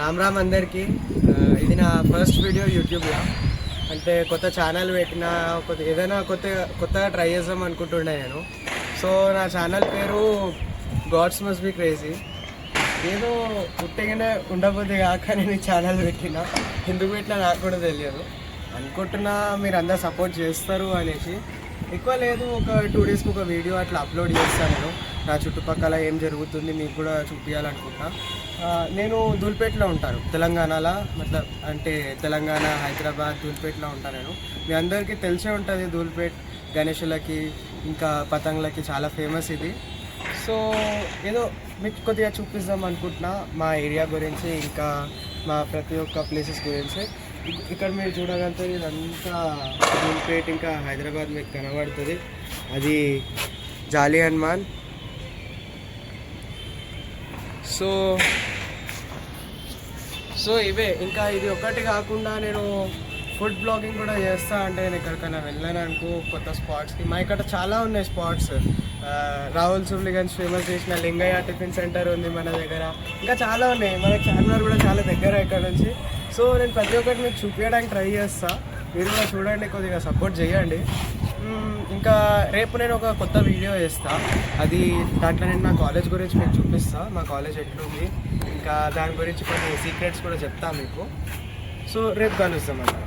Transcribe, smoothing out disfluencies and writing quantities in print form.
రామ్ రామ్ అందరికీ. ఇది నా ఫస్ట్ వీడియో యూట్యూబ్లో. అంటే కొత్త ఛానల్ పెట్టిన ఏదైనా కొత్తగా ట్రై చేద్దాం అనుకుంటుండే నేను. సో నా ఛానల్ పేరు గాడ్స్ మస్ట్ బి క్రేజీ. ఏదో పుట్టిగానే ఉండబోద్ది కాక నేను ఈ ఛానల్ పెట్టిన. ఎందుకు పెట్టినా నాకు కూడా తెలియదు. అనుకుంటున్నా మీరు అందరు సపోర్ట్ చేస్తారు అనేసి. ఎక్కువ లేదు, ఒక 2 డేస్కి ఒక వీడియో అట్లా అప్లోడ్ చేస్తాను నేను. నా చుట్టుపక్కల ఏం జరుగుతుంది మీకు కూడా చూపించాలనుకుంటున్నా. నేను ధూల్పేట్లో ఉంటాను, తెలంగాణలో. అంటే తెలంగాణ, హైదరాబాద్, ధూల్పేట్లో ఉంటాను నేను. మీ అందరికీ తెలిసే ఉంటుంది ధూల్పేట్ గణేషులకి ఇంకా పతంగులకి చాలా ఫేమస్ ఇది. సో ఏదో మీకు కొద్దిగా చూపిద్దాం అనుకుంటున్నా మా ఏరియా గురించి, ఇంకా మా ప్రతి ఒక్క ప్లేసెస్ గురించి. ఇక్కడ మీరు చూడగలిగితే ఇదంతా ధూల్పేట్ ఇంకా హైదరాబాద్ మీకు కనబడుతుంది. అది జాలి హనుమాన్. సో ఇవే. ఇంకా ఇది ఒకటి కాకుండా నేను ఫుడ్ బ్లాగింగ్ కూడా చేస్తా. అంటే నేను ఎక్కడికైనా వెళ్ళాను అనుకో కొత్త స్పాట్స్కి. మా ఇక్కడ చాలా ఉన్నాయి స్పాట్స్. రాహుల్ సుబ్లిగంజ్ ఫేమస్ చేసిన లింగయ్య టిఫిన్ సెంటర్ ఉంది మన దగ్గర. ఇంకా చాలా ఉన్నాయి. మనకి చార్మినార్ కూడా చాలా దగ్గర ఇక్కడ నుంచి. సో నేను ప్రతి ఒక్కటి మీకు చూపించడానికి ట్రై చేస్తా. మీరు కూడా చూడండి, కొద్దిగా సపోర్ట్ చేయండి. ఇంకా రేపు నేను ఒక కొత్త వీడియో చేస్తా. దాంట్లో నేను నా కాలేజ్ గురించి మీకు చూపిస్తా. మా కాలేజ్ ఎట్లుంది, ఇంకా దాని గురించి కొన్ని సీక్రెట్స్ కూడా చెప్తా మీకు. సో రేపు కలుస్తాం అన్నమాట.